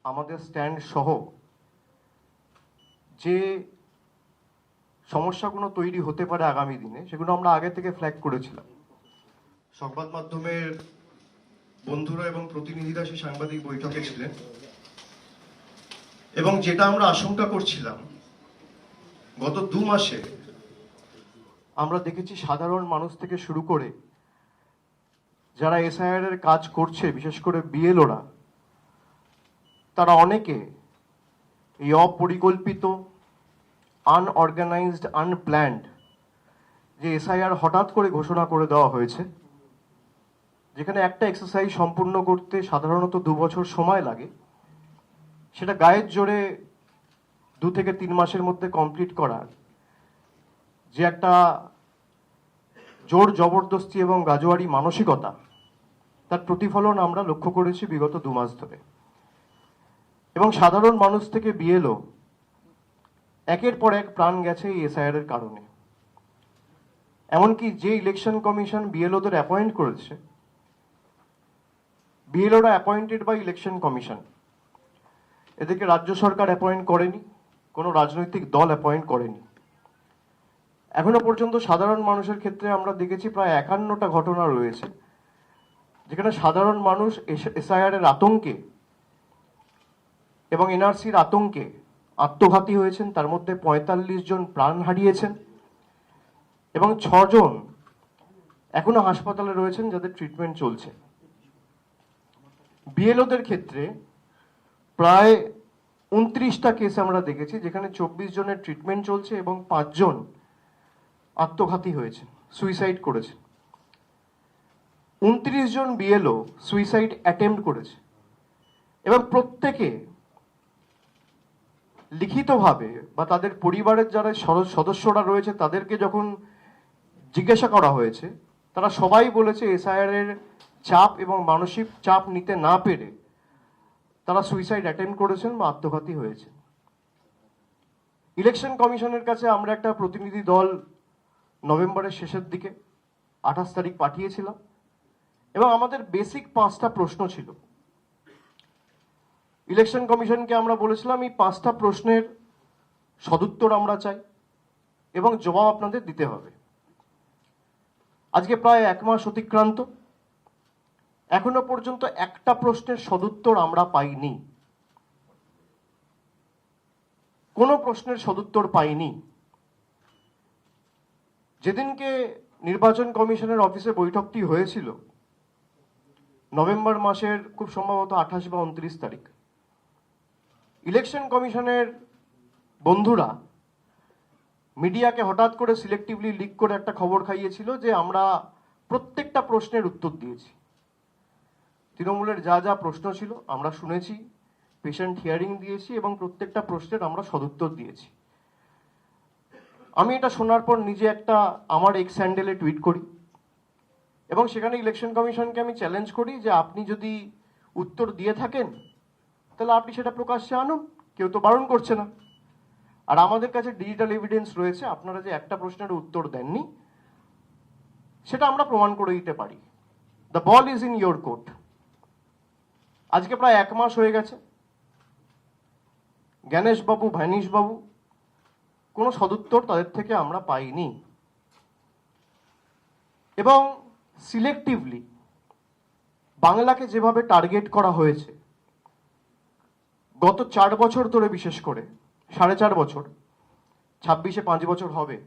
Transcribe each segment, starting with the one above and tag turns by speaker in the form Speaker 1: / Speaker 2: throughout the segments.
Speaker 1: আমাদের স্ট্যান্ড সহ যে সমস্যাগুলো তৈরি হতে পারে আগামী দিনে, সেগুলো আমরা আগে থেকে ফ্ল্যাগ করেছিলাম। সংবাদ মাধ্যমের বন্ধুরা এবং প্রতিনিধিরা সেই সাংবাদিক বৈঠকে ছিলেন, এবং যেটা আমরা আশঙ্কা করছিলাম, গত 2 মাসে আমরা দেখেছি সাধারণ মানুষ থেকে শুরু করে যারা এসআইআর এর কাজ করছে, বিশেষ করে বিএলওরা, তারা অনেকে এই অপরিকল্পিত, আনঅর্গানাইজড, আনপ্ল্যান্ড যে এসআইআর হঠাৎ করে ঘোষণা করে দেওয়া হয়েছে, যেখানে একটা এক্সারসাইজ সম্পূর্ণ করতে সাধারণত 2 বছর সময় লাগে, সেটা গায়ের জোরে 2 থেকে 3 মাসের মধ্যে কমপ্লিট করার যে একটা জোর জবরদস্তি এবং গাজোয়ারি মানসিকতা, তার প্রতিফলন আমরা লক্ষ্য করেছি বিগত 2 মাস ধরে। এবং সাধারণ মানুষ থেকে বিএলও একের পর এক প্রাণ গেছে এই এসআইআর এর কারণে। এমনকি যে ইলেকশন কমিশন বিএলওদের অ্যাপয়েন্ট করেছে, বিএলওরা অ্যাপয়েন্টেড বাই ইলেকশন কমিশন, এদেরকে রাজ্য সরকার অ্যাপয়েন্ট করেনি, কোনো রাজনৈতিক দল অ্যাপয়েন্ট করেনি। এখনো পর্যন্ত সাধারণ মানুষের ক্ষেত্রে আমরা দেখেছি প্রায় 51টা ঘটনা রয়েছে যেখানে সাধারণ মানুষ এসআইআর এর আতঙ্কে এবং এনআরসির আতঙ্কে আত্মঘাতী হয়েছেন। তার মধ্যে 45 জন প্রাণ হারিয়েছেন এবং 6 জন এখনো হাসপাতালে রয়েছেন, যাদের ট্রিটমেন্ট চলছে। বিএলওদের ক্ষেত্রে প্রায় 29টা কেস আমরা দেখেছি যেখানে 24 জনের ট্রিটমেন্ট চলছে এবং 5 জন আত্মঘাতী হয়েছে, সুইসাইড করেছে। 29 জন বিএলও সুইসাইড অ্যাটেম্প্ট করেছে এবং প্রত্যেকে লিখিতভাবে বা তাদের পরিবারের যারা সদস্যরা রয়েছে তাদেরকে যখন জিজ্ঞাসা করা হয়েছে, তারা সবাই বলেছে এসআইআর এর চাপ এবং মানসিক চাপ নিতে না পেরে তারা সুইসাইড অ্যাটেম্প্ট করেছেন বা আত্মঘাতী হয়েছে। ইলেকশন কমিশনের কাছে আমরা একটা প্রতিনিধি দল নভেম্বরের শেষের দিকে 28 তারিখ পাঠিয়েছিলাম এবং আমাদের বেসিক 5টা প্রশ্ন ছিল। ইলেকশন কমিশনকে আমরা বলেছিলাম এই 5টা প্রশ্নের সদুত্তর আমরা চাই এবং জবাব আপনাদের দিতে হবে। আজকে প্রায় 1 মাস অতিক্রান্ত, এখনো পর্যন্ত একটা প্রশ্নের সদুত্তর আমরা পাইনি, কোনো প্রশ্নের সদুত্তর পাইনি। যেদিনকে নির্বাচন কমিশনের অফিসে বৈঠকটি হয়েছিল, নভেম্বর মাসের খুব সম্ভবত 28 বা 29 তারিখ, ইলেকশন কমিশনের বন্ধুরা মিডিয়াকে হঠাৎ করে সিলেক্টিভলি লিক করে একটা খবর খাইয়েছিল যে আমরা প্রত্যেকটা প্রশ্নের উত্তর দিয়েছি। তৃণমূলের যা যা প্রশ্ন ছিল আমরা শুনেছি, পেশেন্ট হিয়ারিং দিয়েছি এবং প্রত্যেকটা প্রশ্নের আমরা সদুত্তর দিয়েছি। আমি এটা শোনার পর নিজে একটা আমার এক্স হ্যান্ডেলে টুইট করি এবং সেখানে ইলেকশন কমিশনকে আমি চ্যালেঞ্জ করি যে আপনি যদি উত্তর দিয়ে থাকেন তাহলে আপনি সেটা প্রকাশ্যে আনুন, কেউ তো বারণ করছে না। আর আমাদের কাছে ডিজিটাল এভিডেন্স রয়েছে, আপনারা যে একটা প্রশ্নের উত্তর দেননি সেটা আমরা প্রমাণ করে দিতে পারি। The ball is in your court. আজকে প্রায় 1 মাস হয়ে গেছে, জ্ঞানেশ বাবু, ভাইনিশ বাবু, কোনো সদুত্তর তাদের থেকে আমরা পাইনি। এবং সিলেক্টিভলি বাংলাকে যেভাবে টার্গেট করা হয়েছে গত 4 বছর ধরে, বিশেষ করে 4.5 বছর, 26-এ 5 বছর হবে,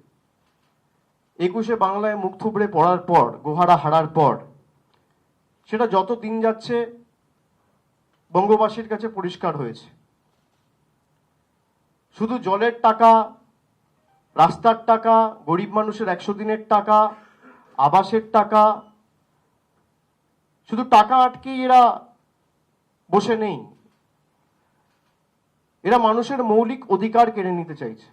Speaker 1: 21-এ বাংলায় মুখ থুবড়ে পড়ার পর, গোহারা হারার পর, সেটা যত দিন যাচ্ছে বঙ্গবাসীর কাছে পরিষ্কার হয়েছে। শুধু জলের টাকা, রাস্তার টাকা, গরিব মানুষের 100 দিনের টাকা, আবাসের টাকা, শুধু টাকা আটকেই এরা বসে নেই, এরা মানুষের মৌলিক অধিকার কেড়ে নিতে চাইছে।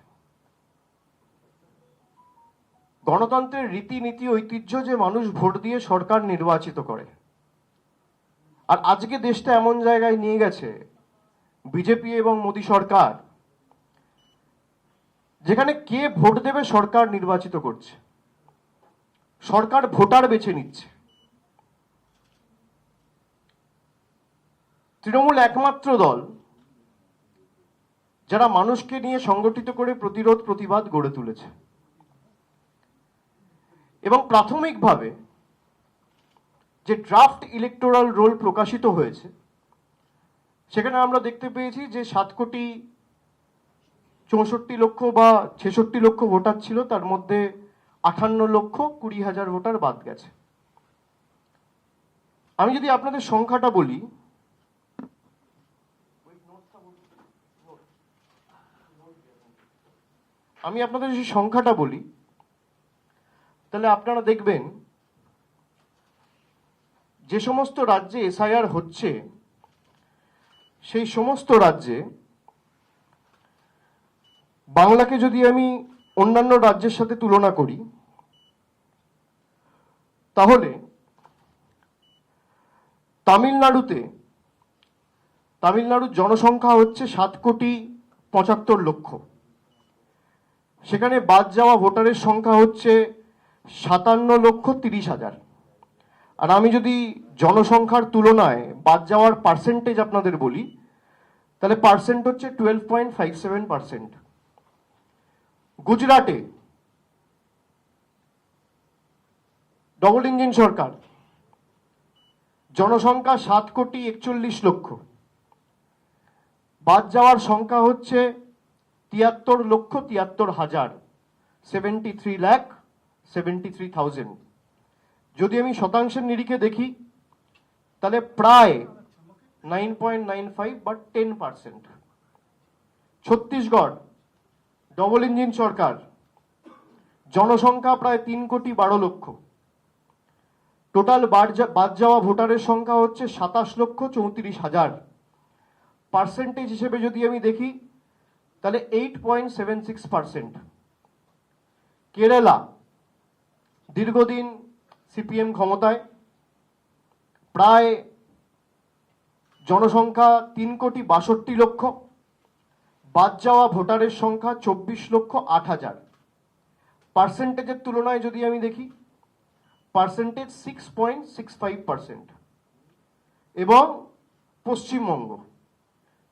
Speaker 1: গণতন্ত্রের রীতিনীতি, ঐতিহ্য যে মানুষ ভোট দিয়ে সরকার নির্বাচিত করে, আর আজকে দেশটা এমন জায়গায় নিয়ে গেছে বিজেপি এবং মোদী সরকার, যেখানে কে ভোট দেবে সরকার নির্বাচিত করছে, সরকার ভোটার বেছে নিচ্ছে। তৃণমূল একমাত্র দল যারা মানুষকে নিয়ে সংগঠিত করে প্রতিরোধ প্রতিবাদ গড়ে তুলেছে। এবং প্রাথমিকভাবে যে ড্রাফট ইলেকটোরাল রোল প্রকাশিত হয়েছে সেখানে আমরা দেখতে পেয়েছি যে 7,64,00,000 বা 66,00,000 ভোটার ছিল, তার মধ্যে 58,20,000 ভোটার বাদ গেছে। আমি যদি আপনাদের সংখ্যাটা বলি, তাহলে আপনারা দেখবেন যে সমস্ত রাজ্যে এসআইআর হচ্ছে সেই সমস্ত রাজ্যে বাংলাকে যদি আমি অন্যান্য রাজ্যের সাথে তুলনা করি তাহলে তামিলনাড়ুর জনসংখ্যা হচ্ছে 7,75,00,000, সেখানে বাদ যাওয়া ভোটারের সংখ্যা হচ্ছে 57,30,000। আর আমি যদি জনসংখ্যার তুলনায় বাদ যাওয়ার পার্সেন্টেজ আপনাদের বলি তাহলে পার্সেন্ট হচ্ছে 12.57%। গুজরাটে ডবল ইঞ্জিন সরকার, জনসংখ্যা 7,41,00,000, বাদ যাওয়ার সংখ্যা হচ্ছে 73,73,000, 73,73,000। যদি আমি শতাংশের নিরিখে দেখি তাহলে প্রায় 9.95 বা 10%। ছত্তিশগড় ডবল ইঞ্জিন সরকার, জনসংখ্যা প্রায় 3,12,00,000, টোটাল বাদ যাওয়া ভোটারের সংখ্যা হচ্ছে 27,34,000। পার্সেন্টেজ হিসেবে যদি আমি দেখি তাহলে 8.76%। কেরালা দীর্ঘদিন সিপিএম ক্ষমতায়, প্রায় জনসংখ্যা 3,62,00,000, বাদ যাওয়া ভোটারের সংখ্যা 24,08,000। পার্সেন্টেজের তুলনায় যদি আমি দেখি পার্সেন্টেজ 6.65%। এবং পশ্চিমবঙ্গ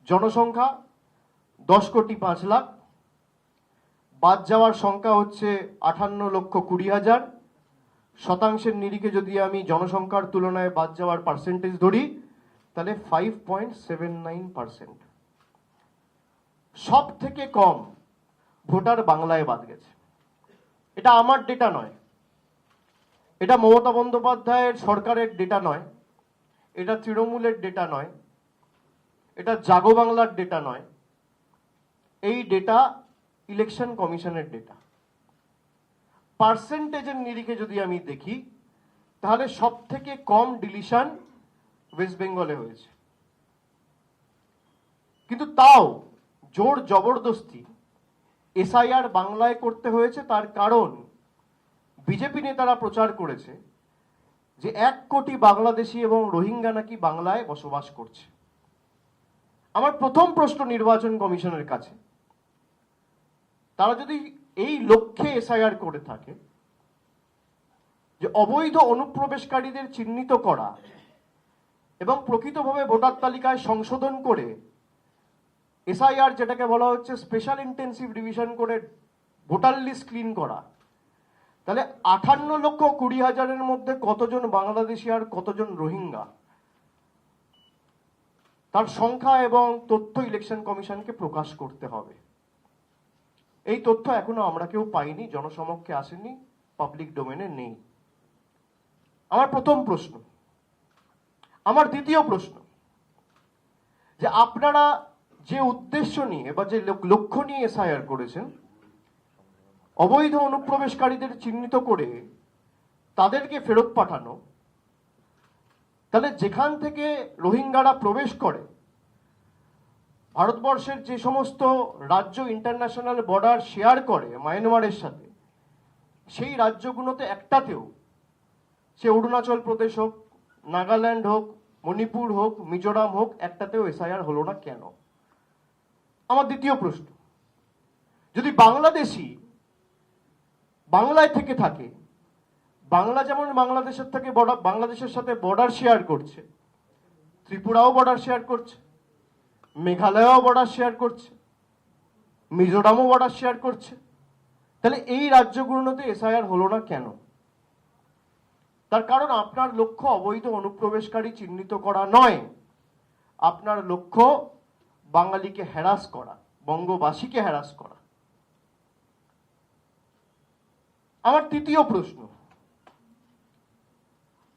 Speaker 1: জনসংখ্যা 10,05,00,000, বাদ যাওয়ার সংখ্যা হচ্ছে 58,20,000। শতাংশের নিরিখে যদি আমি জনসংখ্যার তুলনায় বাদ যাওয়ার পার্সেন্টেজ ধরি তাহলে 5.79%। সব থেকে কম ভোটার বাংলায় বাদ গেছে। এটা আমার ডেটা নয়, এটা মমতা বন্দ্যোপাধ্যায়ের সরকারের ডেটা নয়, এটা তৃণমূলের ডেটা নয়, এটা জাগো বাংলার ডেটা নয়, এই ডেটা ইলেকশন কমিশনের ডেটা। পার্সেন্টেজের নিরিখে যদি আমি দেখি তাহলে সব থেকে কম ডিলিশন ওয়েস্ট বেঙ্গলে হয়েছে। কিন্তু তাও জোর জবরদস্তি এসআইআর বাংলায় করতে হয়েছে, তার কারণ বিজেপি নেতারা প্রচার করেছে যে 1 কোটি বাংলাদেশি এবং রোহিঙ্গা নাকি বাংলায় বসবাস করছে। আমার প্রথম প্রশ্ন নির্বাচন কমিশনের কাছে, তারা যদি এই লক্ষ্যে এসআইআর করে থাকে যে অবৈধ অনুপ্রবেশকারীদের চিহ্নিত করা এবং প্রকৃতভাবে ভোটার তালিকায় সংশোধন করে এসআইআর, যেটাকে বলা হচ্ছে স্পেশাল ইন্টেন্সিভ রিভিশন করে ভোটার লিস্ট ক্লিন করা, তাহলে 58,20,000-এর মধ্যে কতজন বাংলাদেশি আর কতজন রোহিঙ্গা তার সংখ্যা এবং তথ্য ইলেকশন কমিশনকে প্রকাশ করতে হবে। এই তথ্য এখনো আমরা কেউ পাইনি, জনসমক্ষে আসেনি, পাবলিক ডোমেনে নেই। আমার প্রথম প্রশ্ন। আমার দ্বিতীয় প্রশ্ন, যে আপনারা যে উদ্দেশ্য নিয়ে বা যে লক্ষ্য নিয়ে এসআইআর করেছেন, অবৈধ অনুপ্রবেশকারীদের চিহ্নিত করে তাদেরকে ফেরত পাঠানো, তাহলে যেখান থেকে রোহিঙ্গারা প্রবেশ করে ভারতবর্ষের যে সমস্ত রাজ্য ইন্টারন্যাশনাল বর্ডার শেয়ার করে মায়ানমারের সাথে, সেই রাজ্যগুলোতে একটাতেও, সে অরুণাচল প্রদেশ হোক, নাগাল্যান্ড হোক, মণিপুর হোক, মিজোরাম হোক, একটাতেও এসআইআর হলো না কেন? আমার দ্বিতীয় প্রশ্ন, যদি বাংলাদেশি বাংলায় থেকে থাকে, বাংলা যেমন বাংলাদেশের সাথে বর্ডার শেয়ার করছে, ত্রিপুরাও বর্ডার শেয়ার করছে, মেঘালয়ও বর্ডার শেয়ার করছে, মিজোরামও বর্ডার শেয়ার করছে। তাহলে এই রাজ্যগুলোতে এসআইআর হলো না কেন? তার কারণ আপনার লক্ষ্য অবৈধ অনুপ্রবেশকারী চিহ্নিত করা নয়, আপনার লক্ষ্য বাঙালিকে হ্যারাস করা, বঙ্গবাসীকে হ্যারাস করা। আমার তৃতীয় প্রশ্ন,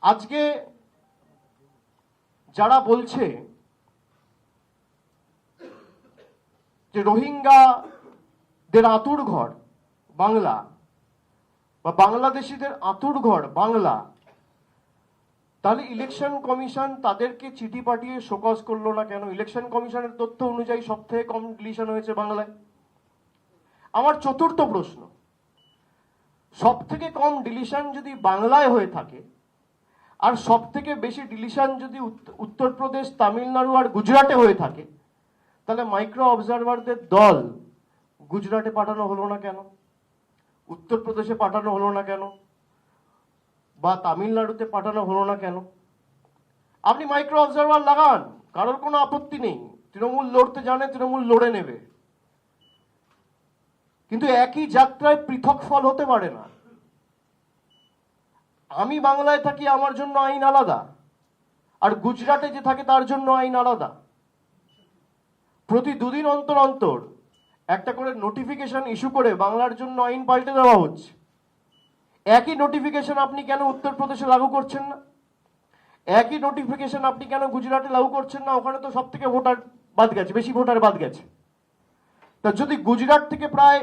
Speaker 1: আজকে যারা বলছে যে রোহিঙ্গাদের আতুর ঘর বাংলা বা বাংলাদেশিদের আতুর ঘর বাংলা, তাহলে ইলেকশন কমিশন তাদেরকে চিঠি পাঠিয়ে শোকজ করলো না কেন? ইলেকশন কমিশনের তথ্য অনুযায়ী সব থেকে কম ডিলিশন হয়েছে বাংলায়। আমার চতুর্থ প্রশ্ন, সব থেকে কম ডিলিশন যদি বাংলায় হয়ে থাকে আর সব থেকে বেশি ডিলিশন যদি উত্তরপ্রদেশ, তামিলনাড়ু আর গুজরাটে হয়ে থাকে, তাহলে মাইক্রো অবজারভারদের দল গুজরাটে পাঠানো হলো না কেন? উত্তরপ্রদেশে পাঠানো হলো না কেন? বা তামিলনাড়ুতে পাঠানো হলো না কেন? আপনি মাইক্রো অবজারভার লাগান, কারোর কোনো আপত্তি নেই। তৃণমূল লড়তে জানে, তৃণমূল লড়ে নেবে, কিন্তু একই যাত্রায় পৃথক ফল হতে পারে না। আমি বাংলায় থাকি, আমার জন্য আইন আলাদা, আর গুজরাটে যে থাকে তার জন্য আইন আলাদা। প্রতি দুদিন অন্তর অন্তর একটা করে নোটিফিকেশন ইস্যু করে বাংলার জন্য আইন পাল্টে দেওয়া হচ্ছে। একই নোটিফিকেশন আপনি কেন উত্তরপ্রদেশে লাগু করছেন না? একই নোটিফিকেশন আপনি কেন গুজরাটে লাগু করছেন না? ওখানে তো সব থেকে ভোটার বাদ গেছে, বেশি ভোটার বাদ গেছে। তা যদি গুজরাট থেকে প্রায়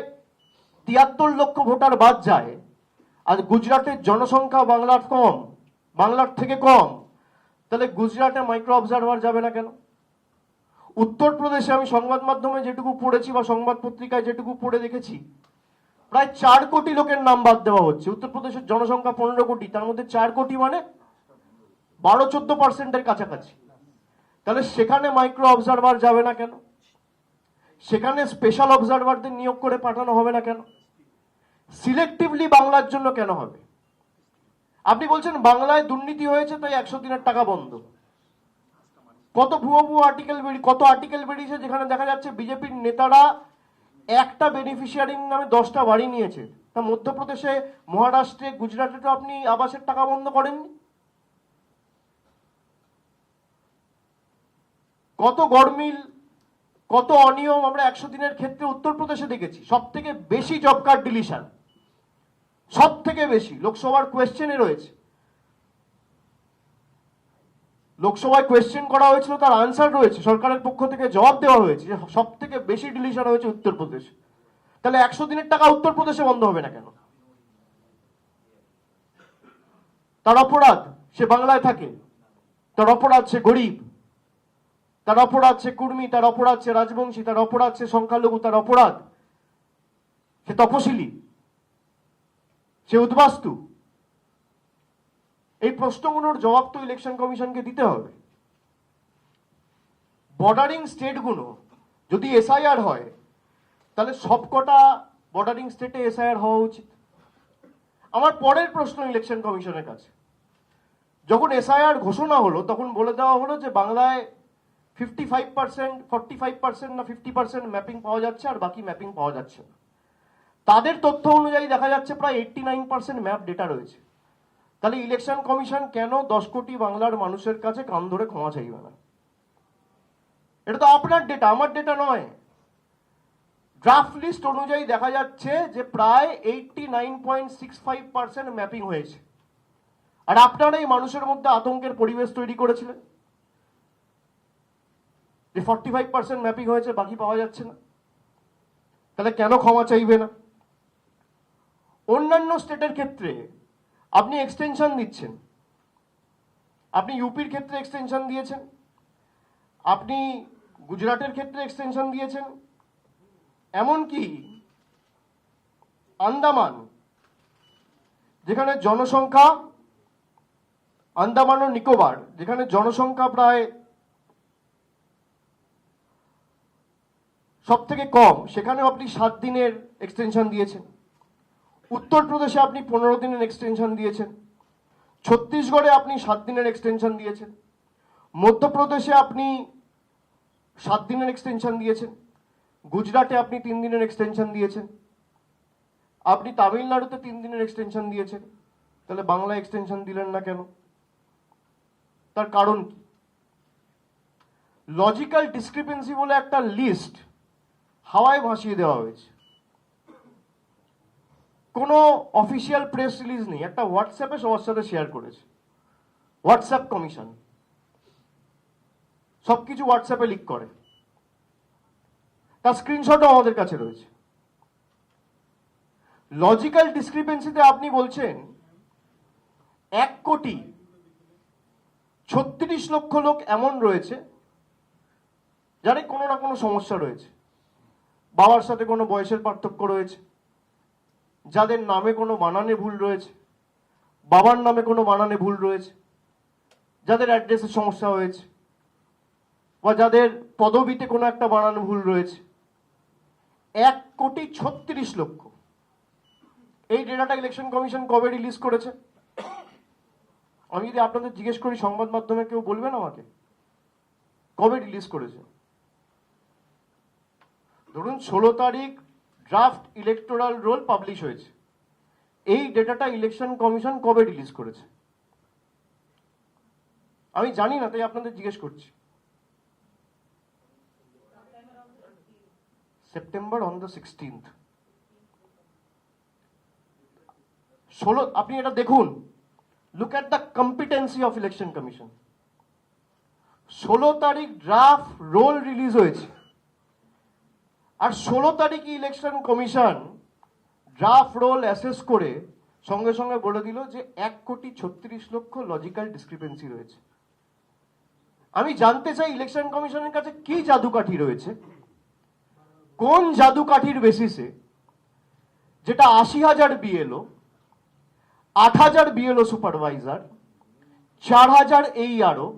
Speaker 1: 73 লক্ষ ভোটার বাদ যায়, আর গুজরাটের জনসংখ্যা বাংলার থেকে কম, তাহলে গুজরাটে মাইক্রো অবজারভার যাবে না কেন? উত্তরপ্রদেশে আমি সংবাদ মাধ্যমে যেটুকু পড়েছি বা সংবাদ পত্রিকায় যেটুকু পড়ে দেখেছি, প্রায় 4 কোটি লোকের নাম বাদ দেওয়া হচ্ছে। উত্তরপ্রদেশের জনসংখ্যা 15 কোটি, তার মধ্যে 4 কোটি মানে 12-14% কাছাকাছি। তাহলে সেখানে মাইক্রো অবজারভার যাবে না কেন? সেখানে স্পেশাল অবজারভারদের নিয়োগ করে পাঠানো হবে না কেন? সিলেক্টিভলি বাংলার জন্য কেন হবে? আপনি বলছেন বাংলায় দুর্নীতি হয়েছে তাই 100 দিনের টাকা বন্ধ। কত ভুয়ো আর্টিকেল বেরিয়েছে যেখানে দেখা যাচ্ছে বিজেপির নেতারা একটা বেনিফিশিয়ারির নামে 10টা বাড়ি নিয়েছে। তা মধ্যপ্রদেশে, মহারাষ্ট্রে, গুজরাটে তো আপনি আবাসের টাকা বন্ধ করেননি। কত গরমিল, কত অনিয়ম আমরা 100 দিনের ক্ষেত্রে উত্তরপ্রদেশে দেখেছি। সব থেকে বেশি জব কার্ড ডিলিশন, সব থেকে বেশি। লোকসভার কোয়েশ্চেনে রয়েছে, লোকসভায় কোয়েশ্চেন করা হয়েছিল, তার আনসার রয়েছে, সরকারের পক্ষ থেকে জবাব দেওয়া হয়েছে যে সব থেকে বেশি ডিলিশন হয়েছে উত্তরপ্রদেশে। তাহলে 100 দিনের টাকা উত্তরপ্রদেশে বন্ধ হবে না কেন? তার অপরাধ সে বাংলায় থাকে, তার অপরাধ সে গরিব, তার অপরাধ সে কুর্মী, তার অপরাধ সে রাজবংশী, তার অপরাধ সে সংখ্যালঘু, তার অপরাধ সে তপশিলি, সে উদ্বাস্তু। এই প্রশ্নগুলোর জবাব তো ইলেকশন কমিশনকে দিতে হবে। বর্ডারিং স্টেটগুলো যদি এসআইআর হয়, তাহলে সবকটা বর্ডারিং স্টেটে এসআইআর হওয়া উচিত। আমার পরের প্রশ্ন ইলেকশন কমিশনের কাছে, যখন এসআইআর ঘোষণা হলো তখন বলে দেওয়া হলো যে বাংলায় 55%, 45% না 50% ম্যাপিং পাওয়া যাচ্ছে, আর বাকি ম্যাপিং পাওয়া যাচ্ছে না। তাদের তথ্য অনুযায়ী দেখা যাচ্ছে প্রায় 89% ম্যাপ ডেটা রয়েছে। তাহলে ইলেকশন কমিশন কেন 10 কোটি বাংলার মানুষের কাছে কান ধরে ক্ষমা চাইবে না? এটা তো আপনার ডেটা, আমার ডেটা নয়। ড্রাফট লিস্ট অনুযায়ী দেখা যাচ্ছে যে প্রায় 89.65% ম্যাপিং হয়েছে, আর আপনারা এই মানুষের মধ্যে আতঙ্কের পরিবেশ তৈরি করেছিলেন যে 45% ম্যাপিং হয়েছে, বাকি পাওয়া যাচ্ছে না। তাহলে কেন ক্ষমা চাইবে না? অন্যান্য স্টেটের ক্ষেত্রে আপনি এক্সটেনশন দিচ্ছেন, আপনি ইউপির ক্ষেত্রে এক্সটেনশন দিয়েছেন, আপনি গুজরাটের ক্ষেত্রে এক্সটেনশন দিয়েছেন, এমনকি আন্দামান, যেখানে জনসংখ্যা, আন্দামান ও নিকোবর, যেখানে জনসংখ্যা প্রায় সব থেকে কম, সেখানেও আপনি 7 দিনের এক্সটেনশন দিয়েছেন। উত্তরপ্রদেশে আপনি 15 দিনের এক্সটেনশন দিয়েছেন। ছত্তিশগড়ে আপনি 7 দিনের এক্সটেনশন দিয়েছেন। মধ্যপ্রদেশে আপনি 7 দিনের এক্সটেনশন দিয়েছেন। গুজরাটে আপনি 3 দিনের এক্সটেনশন দিয়েছেন, আপনি তামিলনাড়ুতে 3 দিনের এক্সটেনশন দিয়েছেন, তাহলে বাংলা এক্সটেনশন দিলেন না কেন? তার কারণ কি? লজিক্যাল ডিসক্রিপেন্সি বলে একটা লিস্ট হাওয়ায় ভাসিয়ে দেওয়া হয়েছে। কোনো অফিসিয়াল প্রেস রিলিজ নেই, একটা হোয়াটসঅ্যাপে সবার সাথে শেয়ার করেছে হোয়াটসঅ্যাপ কমিশন, সবকিছু হোয়াটসঅ্যাপে লিক করে, তার স্ক্রিনশটও আমাদের কাছে রয়েছে। লজিক্যাল ডিসক্রিপেন্সিতে আপনি বলছেন 1,36,00,000 লোক এমন রয়েছে যাদের কোনো না কোনো সমস্যা রয়েছে, বাবার সাথে কোনো বয়সের পার্থক্য রয়েছে, যাদের নামে কোনো বানানে ভুল রয়েছে, বাবার নামে কোনো বানানে ভুল রয়েছে, যাদের অ্যাড্রেসের সমস্যা হয়েছে, বা যাদের পদবিতে কোনো একটা বানানো ভুল রয়েছে। 1,36,00,000। এই ডেটাটা ইলেকশন কমিশন কবে রিলিজ করেছে? আমি যদি আপনাদের জিজ্ঞেস করি, সংবাদ মাধ্যমে কেউ বলবেন আমাকে কবে রিলিজ করেছে? ধরুন 16 তারিখ ড্রাফট ইলেকটোরাল রোল পাবলিশ হয়েছে, এই ডেটাটা ইলেকশন কমিশন কবে রিলিজ করেছে? আমি জানি না, তাই আপনাদের জিজ্ঞেস করছি। September on the 16th। আপনি এটা দেখুন, look at the competency of election commission. 16 তারিখ ড্রাফট রোল রিলিজ হয়েছে, আর 16 তারিখে election commission draft roll assess করে সঙ্গে সঙ্গে বলে দিল যে 1,36,00,000 লজিক্যাল ডিসক্রিপেন্সি রয়েছে। আমি জানতে চাই ইলেকশন কমিশনের কাছে কি জাদুকাঠি রয়েছে, কোন জাদুকাঠির বেসিসে যেটা 80,000 বিএলও, 8,000 বিএলও সুপারভাইজার, 4,000 এইআরও,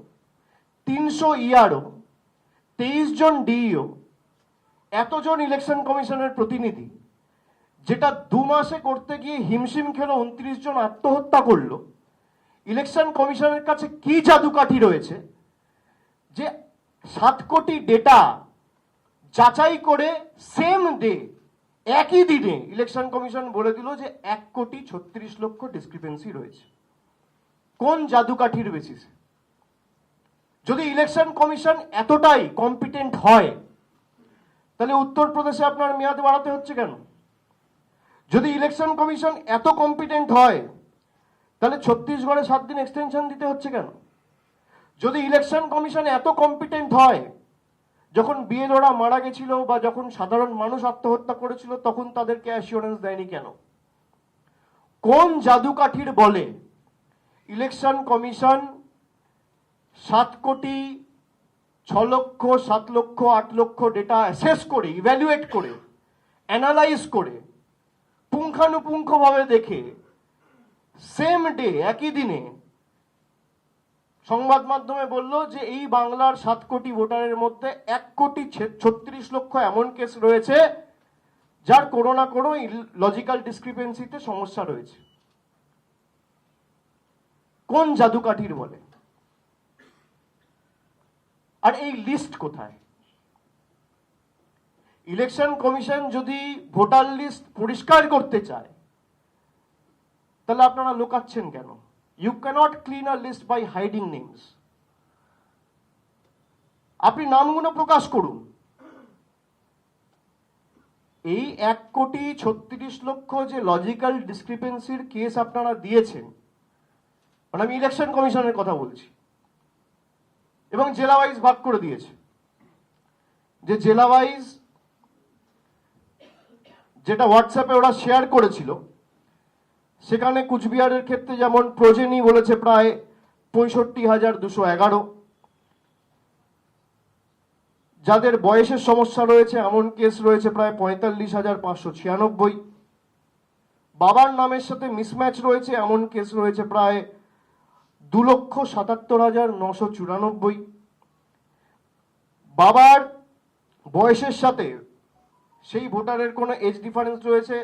Speaker 1: 300 ইআরও, 23 জন ডিইও, এতজন ইলেকশন কমিশনের প্রতিনিধি, যেটা 2 মাসে করতে গিয়ে হিমশিম খেলো 29 জন আত্মহত্যা করলো। ইলেকশন কমিশনের কাছে কি জাদুকাঠি রয়েছে যে 7 কোটি ডেটা যাচাই করে সেম ডে, একই দিনে ইলেকশন কমিশন বলে দিল যে 1,36,00,000 ডিসক্রিপেন্সি রয়েছে? কোন জাদুকাঠির বেসিসে? যদি ইলেকশন কমিশন এতটাই কম্পিটেন্ট হয়, তাহলে উত্তরপ্রদেশে আপনার মেয়াদ বাড়াতে হচ্ছে কেন? যদি ইলেকশন কমিশন এত কম্পিটেন্ট হয়, তাহলে ছত্তিশগড়ে 7 দিন এক্সটেনশন দিতে হচ্ছে কেন? যদি ইলেকশন কমিশন এত কম্পিটেন্ট হয়, যখন বিএলওরা মারা গেছিল বা যখন সাধারণ মানুষ আত্মহত্যা করেছিল, তখন তাদেরকে অ্যাসিওরেন্স দেয়নি কেন? কোন জাদুকাঠির বলে ইলেকশন কমিশন 7,06,00,000, 7,00,000, 8,00,000 ডেটা অ্যাসেস করে, ইভ্যালুয়েট করে, অ্যানালাইজ করে, পুঙ্খানুপুঙ্খভাবে দেখে সেম ডে, একই দিনে সংবাদ মাধ্যমে বলল যে এই বাংলার 7 কোটি ভোটারের মধ্যে 1,36,00,000 এমন কেস রয়েছে যার কোনো না কোনো লজিক্যাল ডিসক্রিপেন্সিতে সমস্যা রয়েছে? কোন জাদুকাঠির বলে? আর এই লিস্ট কোথায়? ইলেকশন কমিশন যদি ভোটার লিস্ট পরিষ্কার করতে চায়, তাহলে আপনারা লুকাচ্ছেন কেন? You can't clean a list by hiding names. আপনি নামগুলো প্রকাশ করুন। এই 1,36,00,000 যে লজিক্যাল ডিসক্রিপেন্সির কেস আপনারা দিয়েছেন, মানে আমি ইলেকশন কমিশনের কথা বলছি, এবং জেলা ওয়াইজ ভাগ করে দিয়েছে, যে জেলা ওয়াইজ যেটা হোয়াটসঅ্যাপে ওরা শেয়ার করেছিল, সেখানে কুচবিহারের ক্ষেত্রে যেমন প্রজেনি বলেছে প্রায় 65,211, যাদের বয়সের সমস্যা রয়েছে এমন কেস রয়েছে প্রায় 45,596, বাবার নামের সাথে মিসম্যাচ রয়েছে এমন কেস রয়েছে প্রায় 2,77,994, বাবার বয়সের সাথে সেই ভোটারের কোনো এজ ডিফারেন্স রয়েছে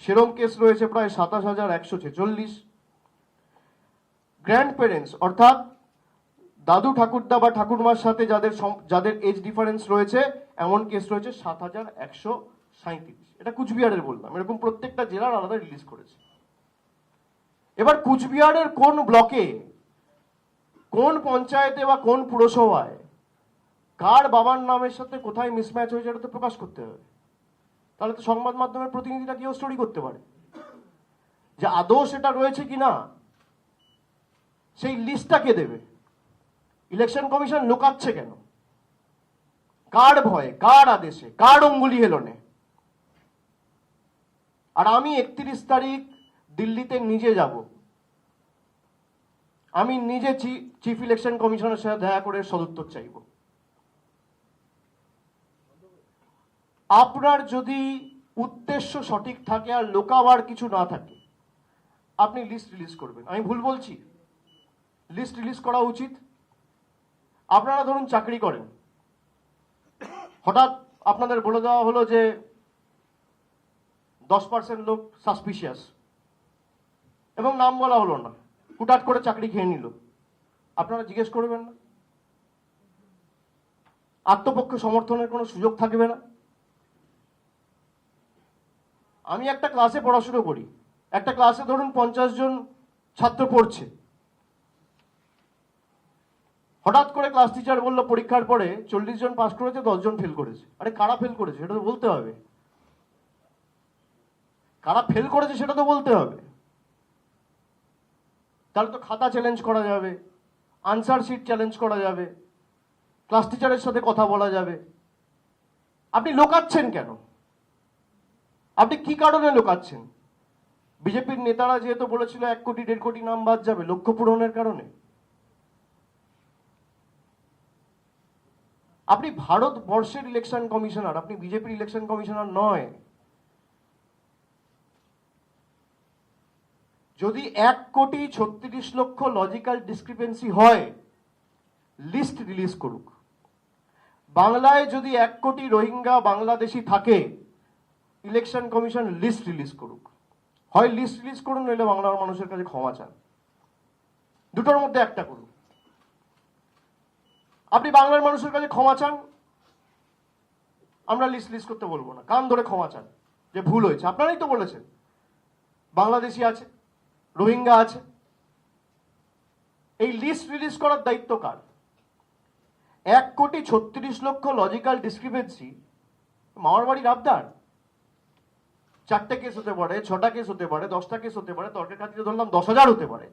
Speaker 1: সেরকম কেস রয়েছে প্রায় 27,146, গ্র্যান্ড প্যারেন্টস অর্থাৎ দাদু ঠাকুরদা বা ঠাকুরমার সাথে যাদের এজ ডিফারেন্স রয়েছে এমন কেস রয়েছে 7,137। এটা কুচবিহারের বললাম, এরকম প্রত্যেকটা জেলার আলাদা রিলিজ করেছে। এবার কুচবিহারের কোন ব্লকে, কোন পঞ্চায়েতে বা কোন পুরসভায় কার বাবার নামের সাথে কোথায় মিসম্যাচ হয়েছে এটা তো প্রকাশ করতে হবে। তাহলে তো সংবাদ মাধ্যমের প্রতিনিধিরা কেউ স্টোরি করতে পারে যে আদৌ সেটা রয়েছে কিনা, সেই লিস্টটা কে দেবে? ইলেকশন কমিশন লুকাচ্ছে কেন? কার ভয়ে, কার আদেশে, কার অঙ্গুলি হেলনে? আর আমি 31 তারিখ দিল্লিতে নিজে যাব, আমি নিজে চিফ ইলেকশন কমিশনের সাথে দেখা করে সদুত্তর চাইব। আপনার যদি উদ্দেশ্য সঠিক থাকে আর লোকাবার কিছু না থাকে, আপনি লিস্ট রিলিজ করবেন। আমি ভুল বলছি? লিস্ট রিলিজ করা উচিত। আপনারা ধরুন চাকরি করেন, হঠাৎ আপনাদের বলে দেওয়া হলো যে 10% লোক সাসপিশিয়াস, এবং নাম বলা হলো না, হুটহাট করে চাকরি খেয়ে নিল। আপনারা জিজ্ঞেস করবেন না? আত্মপক্ষে সমর্থনের কোনো সুযোগ থাকবে না? আমি একটা ক্লাসে পড়াশুনো করি, একটা ক্লাসে ধরুন 50 জন ছাত্র পড়ছে। হঠাৎ করে ক্লাস টিচার বললো পরীক্ষার পরে 40 জন পাস করেছে, 10 জন ফেল করেছে। আরে কারা ফেল করেছে সেটা তো বলতে হবে। কারা ফেল করেছে সেটা তো বলতে হবে। তাহলে তো খাতা চ্যালেঞ্জ করা যাবে, আনসার শিট চ্যালেঞ্জ করা যাবে, ক্লাস টিচারের সাথে কথা বলা যাবে। আপনি লোকাচ্ছেন কেন? আপনি কি কারণে লোকাচ্ছেন? বিজেপির নেতারা যেহেতু বলেছিল 1 কোটি 1.5 কোটি নাম বাদ যাবে লক্ষ্য পূরণের কারণে। আপনি ভারতবর্ষের ইলেকশন কমিশনার, আপনি বিজেপির ইলেকশন কমিশনার নয়। যদি 1,36,00,000 লজিক্যাল ডিসক্রিপেন্সি হয়, লিস্ট রিলিজ করুক। বাংলায় যদি 1 কোটি রোহিঙ্গা বাংলাদেশি থাকে, ইলেকশন কমিশন লিস্ট রিলিজ করুক। হয় লিস্ট রিলিজ করুন, নইলে বাংলার মানুষের কাছে ক্ষমা চান। দুটোর মধ্যে একটা করুন। আপনি বাংলার মানুষের কাছে ক্ষমা চান, আমরা লিস্ট রিলিজ করতে বলবো না, কান ধরে ক্ষমা চান যে ভুল হয়েছে। আপনারাই তো বলেছেন বাংলাদেশি আছে, রোহিঙ্গা আছে। এই লিস্ট রিলিজ করার দায়িত্ব কার? 1,36,00,000 লজিক্যাল ডিসক্রিপেন্সি মামার বাড়ির আবদার। 4টে কেস হতে পারে, 6টা কেস হতে পারে, 10টা কেস হতে পারে, তর্কের খাতিরে ধরলাম 10,000 হতে পারে।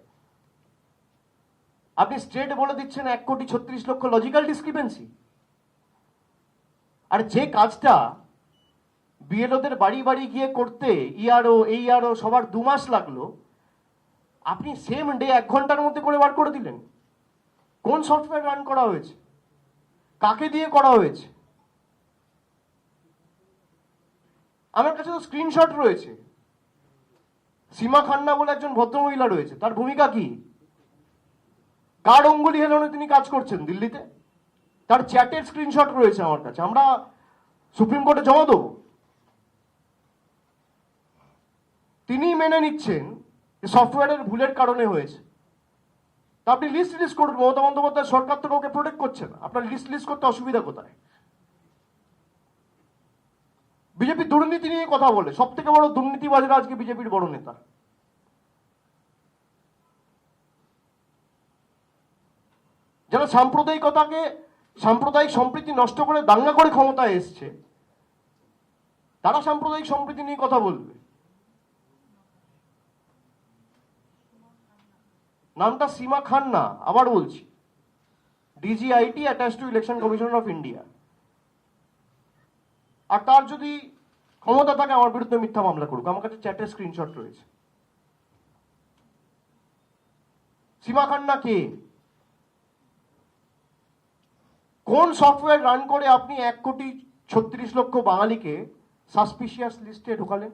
Speaker 1: আপনি স্ট্রেট বলে দিচ্ছেন 1,36,00,000 লজিক্যাল ডিসক্রিপেন্সি। আর যে কাজটা বিএলওদের বাড়ি বাড়ি গিয়ে করতে ইআরও এইআরও সবার 2 মাস লাগলো, আপনি সেম ডে 1 ঘন্টার মধ্যে করে বার করে দিলেন। কোন সফটওয়্যার রান করা হয়েছে? কাকে দিয়ে করা হয়েছে? আমার কাছে তো স্ক্রিনশট রয়েছে। সীমা খান্না বলে একজন ভদ্রমহিলা রয়েছে, তার ভূমিকা কি? কার অঙ্গুলি হেলনে তিনি কাজ করছেন দিল্লিতে? তার চ্যাটের স্ক্রিনশট রয়েছে আমার কাছে, আমরা সুপ্রিম কোর্টে জমা দেবো। তিনি মেনে নিচ্ছেন যে সফটওয়্যারের ভুলের কারণে হয়েছে। তা আপনি লিস্ট রিলিজ করুন। মমতা বন্দ্যোপাধ্যায় সরকার তো কাউকে প্রোটেক্ট করছে না, আপনার লিস্ট রিলিজ করতে অসুবিধা কোথায়? বিজেপি দুর্নীতি নিয়ে কথা বলে, সব থেকে বড় দুর্নীতিবাজরা আজকে বিজেপির বড় নেতা। যারা সাম্প্রদায়িকতাকে, সাম্প্রদায়িক সম্প্রীতি নষ্ট করে দাঙ্গা করে ক্ষমতায় এসছে, তারা সাম্প্রদায়িক সম্প্রীতি নিয়ে কথা বলবে। নামটা সীমা খান্না, আবার বলছি, DGIT attach to election commissioner of India. আর তার যদি ক্ষমতা থাকে আমার বিরুদ্ধে মিথ্যা মামলা করুক, আমার কাছে চ্যাটের স্ক্রিনশট রয়েছে। সীমা খান্না কে? কোন সফটওয়্যার রান করে আপনি 1,36,00,000 বাঙালিকে সাসপিশিয়াস লিস্টে ঢোকালেন?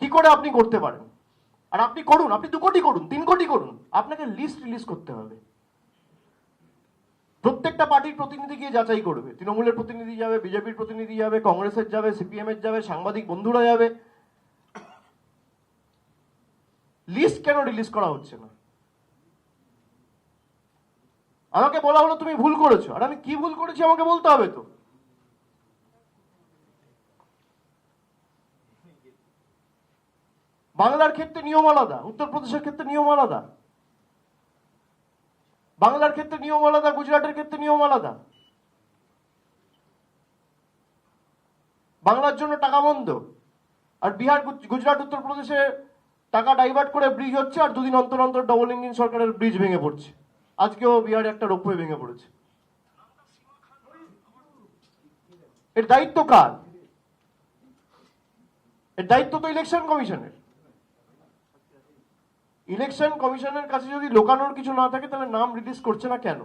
Speaker 1: কি করে আপনি করতে পারেন? আর আপনি করুন, আপনি 2 কোটি করুন, 3 কোটি করুন, আপনাকে লিস্ট রিলিজ করতে হবে। প্রত্যেকটা পার্টির প্রতিনিধি গিয়ে যাচাই করবে। তৃণমূলের প্রতিনিধি যাবে, বিজেপির প্রতিনিধি যাবে, কংগ্রেসের যাবে, সিপিএম এর যাবে, সাংবাদিক বন্ধুরা যাবে। লিস্ট কেন রিলিজ করা হচ্ছে না? আমাকে বলা হলো তুমি ভুল করেছো, আর আমি কি ভুল করেছি আমাকে বলতে হবে তো। বাংলার ক্ষেত্রে নিয়ম আলাদা, উত্তরপ্রদেশের ক্ষেত্রে নিয়ম আলাদা, বাংলার ক্ষেত্রে নিয়ম আলাদা, গুজরাটের ক্ষেত্রে নিয়ম আলাদা। বাংলার জন্য টাকা বন্ধ, আর বিহার, গুজরাট, উত্তরপ্রদেশে টাকা ডাইভার্ট করে ব্রিজ হচ্ছে, আর দুদিন অন্তর অন্তর ডবল ইঞ্জিন সরকারের ব্রিজ ভেঙে পড়ছে। আজকেও বিহারে একটা রোপওয়ে ভেঙে পড়েছে। এর দায়িত্ব কার? এর দায়িত্ব তো ইলেকশন কমিশনের। ইলেকশন কমিশনের কাছে যদি লোকানোর কিছু না থাকে, তাহলে নাম রিলিজ করছে না কেন?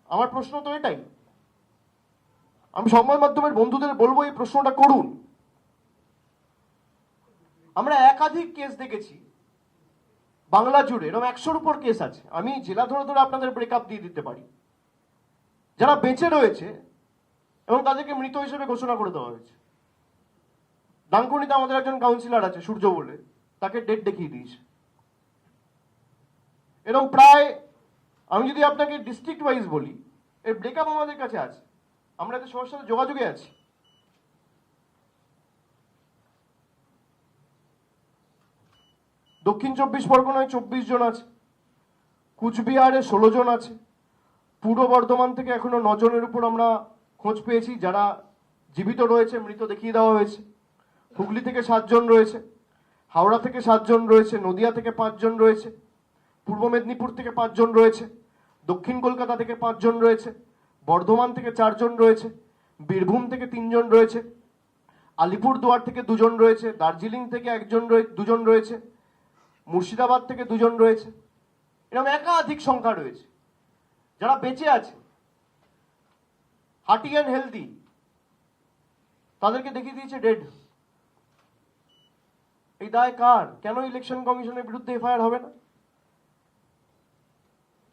Speaker 1: আমার প্রশ্ন তো এটাই। আমি সংবাদ মাধ্যমের বন্ধুদের বলবো এই প্রশ্নটা করুন। আমরা একাধিক কেস দেখেছি বাংলা জুড়ে, এরকম 100-র উপর কেস আছে, আমি জেলা ধরে ধরে আপনাদের ব্রেকআপ দিয়ে দিতে পারি, যারা বেঁচে রয়েছে এবং তাদেরকে মৃত হিসেবে ঘোষণা করে দেওয়া হয়েছে। ডানকুনিতে আমাদের একজন কাউন্সিলর আছে সূর্য বলে, তাকে ডেট দেখিয়ে দিয়েছে। এরকম প্রায়, আমি যদি আপনাকে ডিস্ট্রিক্ট ওয়াইজ বলি, এর ব্রেকআপ আমাদের কাছে আছে, আমরা এদের সবার সাথে যোগাযোগে আছি। দক্ষিণ 24 পরগনায় 24 জন আছে, কুচবিহারে 16 জন আছে, পূর্ব বর্ধমান থেকে এখনো 9 জনের উপর আমরা খোঁজ পেয়েছি যারা জীবিত রয়েছে, মৃত দেখিয়ে দেওয়া হয়েছে। হুগলি থেকে 7 জন রয়েছে, হাওড়া থেকে 7 জন রয়েছে, নদিয়া থেকে 5 জন রয়েছে, পূর্ব মেদিনীপুর থেকে 5 জন রয়েছে, দক্ষিণ কলকাতা থেকে 5 জন রয়েছে, বর্ধমান থেকে 4 জন রয়েছে, বীরভূম থেকে 3 জন রয়েছে, আলিপুরদুয়ার থেকে 2 জন রয়েছে, দার্জিলিং থেকে 2 জন রয়েছে, মুর্শিদাবাদ থেকে 2 জন রয়েছে। এরকম একাধিক সংখ্যা রয়েছে যারা বেঁচে আছে, হার্টি অ্যান্ড হেলদি, তাদেরকে দেখিয়ে দিয়েছে ডেড। এই দায় কার? কেন ইলেকশন কমিশনের বিরুদ্ধে এফআইআর হবে না?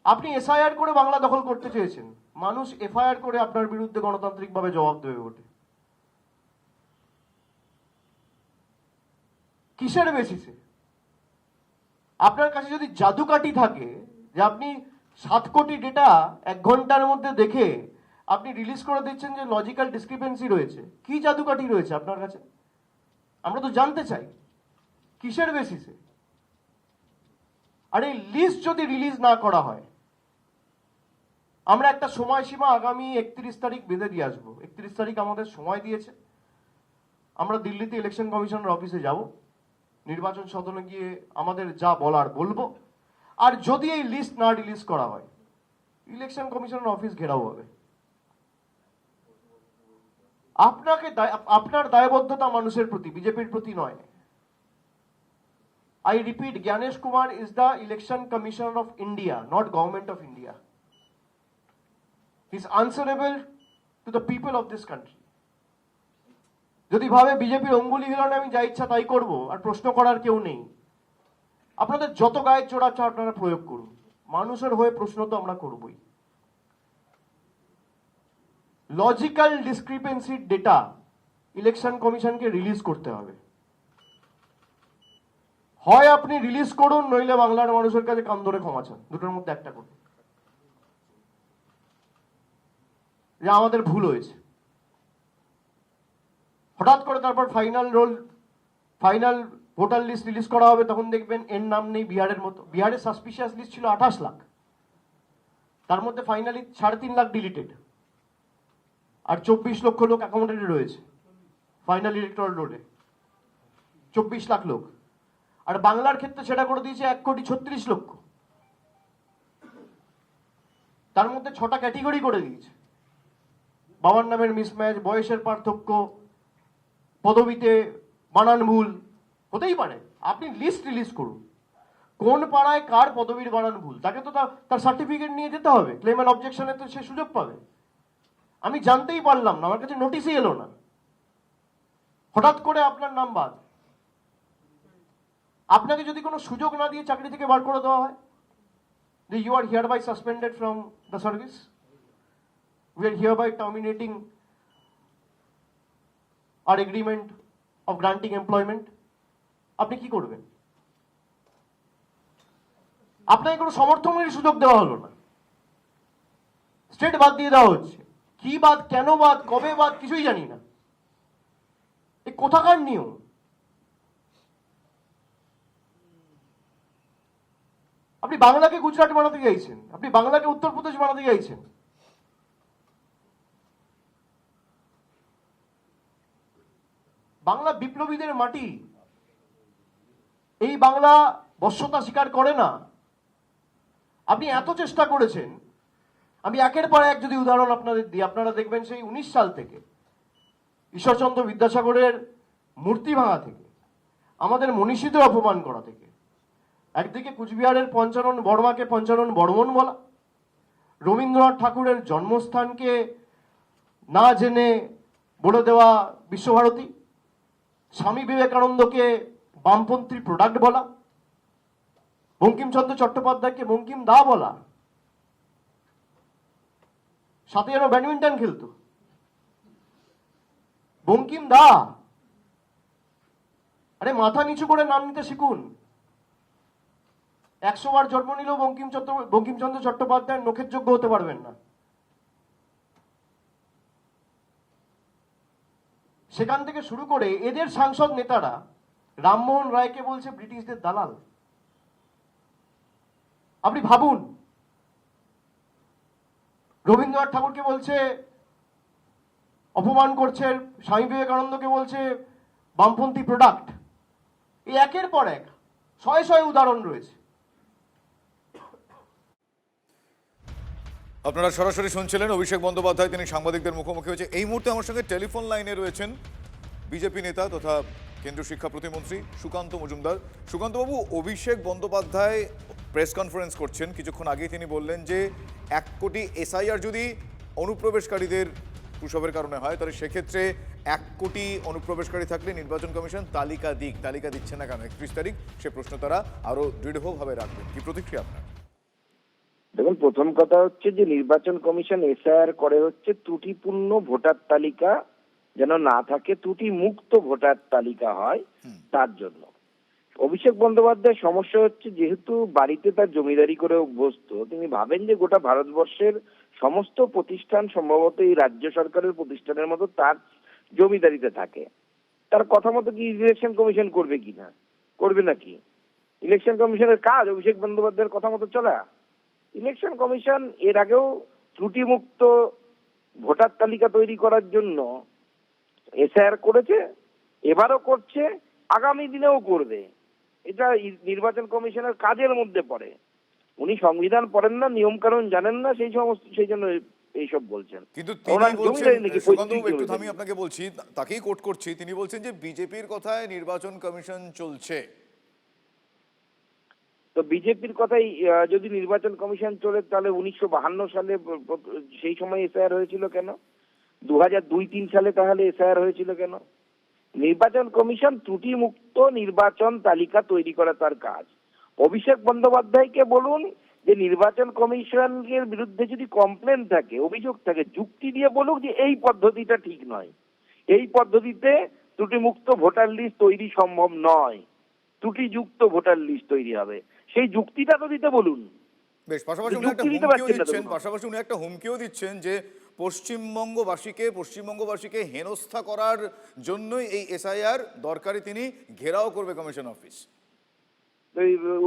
Speaker 1: আপনি এসআইআর করে বাংলা দখল করতে চেয়েছেন, মানুষ এফআইআর করে আপনার বিরুদ্ধে গণতান্ত্রিকভাবে জবাব দেবে ওঠে। কিসের বেসিসে? আপনার কাছে যদি জাদুকাঠি থাকে যে আপনি 7 কোটি ডেটা 1 ঘন্টার মধ্যে দেখে আপনি রিলিজ করে দিচ্ছেন যে লজিক্যাল ডিসক্রিপেন্সি রয়েছে, কি জাদুকাঠি রয়েছে আপনার কাছে? আমরা তো জানতে চাই কিসের বেসিসে। আর এই লিস্ট যদি রিলিজ না করা হয়, আমরা একটা সময়সীমা আগামী 31 তারিখ বেঁধে দিয়ে আসবো। 31 তারিখ আমাদের সময় দিয়েছে, আমরা দিল্লিতে ইলেকশন কমিশনের অফিসে যাব, নির্বাচন সদনে গিয়ে আমাদের যা বলার বলবো। আর যদি এই লিস্ট না রিলিজ করা হয়, ইলেকশন কমিশনের অফিস ঘেরাও হবে। আপনার দায়বদ্ধতা মানুষের প্রতি, বিজেপির প্রতি নয়। I repeat, Gyanesh Kumar is the Election Commissioner of India, not Government of India. He is answerable to the people of this country. যদি ভাবে বিজেপির অঙ্গুলি হিলানে আমি যা ইচ্ছা তাই করব আর প্রশ্ন করার কেউ নেই, আপনাদের যত গায়ের জোর আছে আপনারা প্রয়োগ করুন, মানুষের হয়ে প্রশ্ন তো আমরা করবই। লজিক্যাল ডিসক্রিপেন্সির ডেটা ইলেকশন কমিশনকে রিলিজ করতে হবে। হয় আপনি রিলিজ করুন, নইলে বাংলার মানুষের কাছে কান ধরে ক্ষমা চান, দুটোর মধ্যে একটা করুন। যে আমাদের ভুল হয়েছে, হঠাৎ করে তারপর ফাইনাল ভোটার লিস্ট রিলিজ করা হবে, তখন দেখবেন এর নাম নেই। বিহারের মতো, বিহারের সাসপিশিয়াস লিস্ট ছিল 28 লাখ, তার মধ্যে ফাইনালি 3.5 লাখ ডিলিটেড, আর 24 লক্ষ লোক অ্যাকোমোডেটেড রয়েছে ফাইনাল ইলেকটরাল রোলে, 24 লাখ লোক। আর বাংলার ক্ষেত্রে সেটা করে দিয়েছে 1,36,00,000। তার মধ্যে 6টা ক্যাটেগরি করে দিয়েছে, বাবার নামের মিসম্যাচ, বয়সের পার্থক্য, পদবিতে বানান ভুল। হতেই পারে, আপনি লিস্ট রিলিজ করুন, কোন পাড়ায় কার পদবীর বানান ভুল, তাকে তো তার সার্টিফিকেট নিয়ে যেতে হবে, ক্লেম এন্ড অবজেকশনে তো সে সুযোগ পাবে। আমি জানতেই পারলাম না, আমার কাছে নোটিশই এলো না, হঠাৎ করে আপনার নাম বাদ। আপনাকে যদি কোনো সুযোগ না দিয়ে চাকরি থেকে বার করে দেওয়া হয়, যে you are hereby suspended from the service, we are hereby terminating our agreement of granting employment, আপনি কি করবেন? আপনাকে কোনো সমর্থনের সুযোগ দেওয়া হলো না, স্টেট বাদ দিয়ে দেওয়া হচ্ছে। কি বাদ, কেন বাদ, কবে বাদ, কিছুই জানি না। এ কোথাকার নিয়ম? আপনি বাংলাকে গুজরাট বানাতে চাইছেন, আপনি বাংলাকে উত্তরপ্রদেশ বানাতে চাইছেন। বাংলা বিপ্লবীদের মাটি, এই বাংলা বশ্যতা স্বীকার করে না। আপনি এত চেষ্টা করেছেন, আমি একের পর এক যদি উদাহরণ আপনাদের দিই, আপনারা দেখবেন সেই 19 সাল থেকে ঈশ্বরচন্দ্র বিদ্যাসাগরের মূর্তি ভাঙা থেকে, আমাদের মনীষীদের অপমান করা থেকে, একদিকে কুচবিহারের পঞ্চানন বর্মাকে পঞ্চানন বর্মন বলা, রবীন্দ্রনাথ ঠাকুরের জন্মস্থানকে না জেনে বলে দেওয়া বিশ্বভারতী, স্বামী বিবেকানন্দকে বামপন্থী প্রোডাক্ট বলা, বঙ্কিমচন্দ্র চট্টোপাধ্যায়কে বঙ্কিম দা বলা, সাথে যেন ব্যাডমিন্টন খেলতো বঙ্কিম দা। আরে মাথা নিচু করে নাম নিতে শিখুন। 100 বার জন্ম নিলেও বঙ্কিমচন্দ্র চট্টোপাধ্যায়ের নখের যোগ্য হতে পারবেন না। সেখান থেকে শুরু করে এদের সাংসদ নেতারা রামমোহন রায়কে বলছে ব্রিটিশদের দালাল। আপনি ভাবুন, রবীন্দ্রনাথ ঠাকুরকে বলছে অপমান করছে, স্বামী বিবেকানন্দকে বলছে বামপন্থী প্রোডাক্ট। এই একের পর এক শয়ে শয়ে উদাহরণ রয়েছে।
Speaker 2: আপনারা সরাসরি শুনছিলেন অভিষেক বন্দ্যোপাধ্যায়, তিনি সাংবাদিকদের মুখোমুখি হয়েছে। এই মুহূর্তে আমার সঙ্গে টেলিফোন লাইনে রয়েছেন বিজেপি নেতা তথা কেন্দ্রীয় শিক্ষা প্রতিমন্ত্রী সুকান্ত মজুমদার। সুকান্তবাবু, অভিষেক বন্দ্যোপাধ্যায় প্রেস কনফারেন্স করছেন, কিছুক্ষণ আগেই তিনি বললেন যে 1 কোটি এসআইআর যদি অনুপ্রবেশকারীদের প্রসবের কারণে হয়, তাহলে সেক্ষেত্রে 1 কোটি অনুপ্রবেশকারী থাকলে নির্বাচন কমিশন তালিকা দিচ্ছে না কেন 31 তারিখ, সে প্রশ্ন তারা আরো দৃঢ়ভাবে রাখবেন। কি প্রতিক্রিয়া আপনার?
Speaker 3: দেখুন, প্রথম কথা হচ্ছে যে নির্বাচন কমিশন এসআইআর করে হচ্ছে ত্রুটিপূর্ণ ভোটার তালিকা যেন না থাকে, ত্রুটি মুক্ত ভোটার তালিকা হয় তার জন্য। অভিষেক বন্দ্যোপাধ্যায়ের সমস্যা হচ্ছে যেহেতু বাড়িতে তার জমিদারি করে অভ্যস্ত, তিনি ভাবেন যে গোটা ভারতবর্ষের সমস্ত প্রতিষ্ঠান সম্ভবত এই রাজ্য সরকারের প্রতিষ্ঠানের মতো তার জমিদারিতে থাকে। তার কথা মতো কি ইলেকশন কমিশন করবে কিনা, করবে নাকি? ইলেকশন কমিশনের কাজ অভিষেক বন্দ্যোপাধ্যায়ের কথা মতো চলা? ইলেকশন কমিশন এর আগেও ত্রুটিমুক্ত ভোটার তালিকা তৈরি করার জন্য এসআইআর করেছে, এবারও করছে, আগামী দিনেও করবে। এটা নির্বাচন কমিশনের কাজের মধ্যে পড়ে। উনি সংবিধান পড়েন না, নিয়ম কানুন জানেন না, সেই জন্য এইসব বলছেন।
Speaker 2: কিন্তু তিনি বলছেন, সুকান্তবাবু একটু থামিয়ে আপনাকে বলছি, তাকেই কোট করছি, তিনি বলছেন যে বিজেপির কথায় নির্বাচন কমিশন চলছে।
Speaker 3: তো বিজেপির কথাই যদি নির্বাচন কমিশন চলে, তাহলে 1952 সালে সেই সময় এসআইআর হয়েছিল কেন? 2002-3 সালে তাহলে এসআইআর হয়েছিল কেন? নির্বাচন কমিশন ত্রুটি মুক্ত নির্বাচন তালিকা তৈরি করা তার কাজ। অভিষেক বন্দ্যোপাধ্যায়কে বলুন যে নির্বাচন কমিশনের বিরুদ্ধে যদি কমপ্লেন থাকে, অভিযোগ থাকে, যুক্তি দিয়ে বলুক যে এই পদ্ধতিটা ঠিক নয়, এই পদ্ধতিতে ত্রুটিমুক্ত ভোটার লিস্ট তৈরি সম্ভব নয়, ত্রুটিযুক্ত ভোটার লিস্ট তৈরি হবে, সেই যুক্তিটা তো দিতে বলুন।
Speaker 2: বেশ, পাশাপাশি উনি একটা হুমকিও দিচ্ছেন যে পশ্চিমবঙ্গবাসীকে হেনস্থা করার জন্যই এই এসআইআর দরকারি, তিনি ঘেরাও করবে কমিশন অফিস।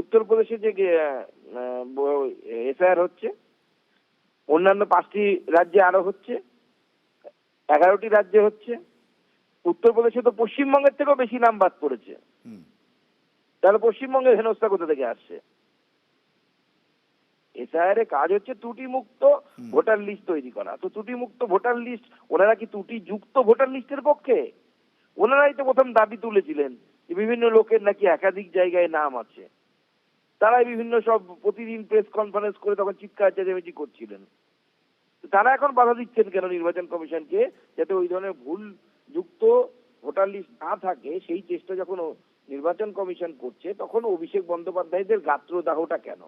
Speaker 3: উত্তরপ্রদেশে যে এসআইআর হচ্ছে, অন্যান্য 5টি রাজ্যে আরো হচ্ছে, 11টি রাজ্যে হচ্ছে, উত্তরপ্রদেশে তো পশ্চিমবঙ্গের থেকেও বেশি নাম বাদ পড়েছে। তাহলে পশ্চিমবঙ্গের হেনস্থা কোথা থেকে আসছে? এসআইআর এর কাজ হচ্ছে ত্রুটিমুক্ত ভোটার লিস্ট তৈরি করা। তো ত্রুটিমুক্ত ভোটার লিস্ট, ওনারা কি ত্রুটিযুক্ত ভোটার লিস্টের পক্ষে? ওনারাই তো প্রথম দাবি তুলেছিলেন যে বিভিন্ন লোকের নাকি একাধিক জায়গায় নাম আছে। তারাই বিভিন্ন সব প্রতিদিন প্রেস কনফারেন্স করে তখন চিৎকার চেঁচামেচি করছিলেন। তারা এখন বাধা দিচ্ছেন কেন নির্বাচন কমিশনকে, যাতে ওই ধরনের ভুল যুক্ত ভোটার লিস্ট না থাকে? সেই চেষ্টা যখন নির্বাচন কমিশন করছে, তখন অভিষেক বন্দ্যোপাধ্যায়দের গাত্রদাহটা কেন?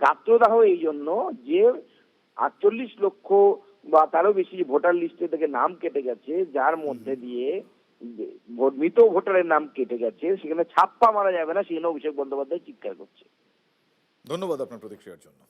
Speaker 3: গাত্রদাহ এই জন্য যে 48 লক্ষ বা তারও বেশি ভোটার লিস্টে থেকে নাম কেটে গেছে, যার মধ্যে দিয়ে মৃত ভোটারের নাম কেটে গেছে, সেখানে ছাপ্পা মারা যাবে না, সেখানে অভিষেক বন্দ্যোপাধ্যায় চিৎকার করছে।
Speaker 2: ধন্যবাদ আপনার প্রতিক্রিয়ার জন্য।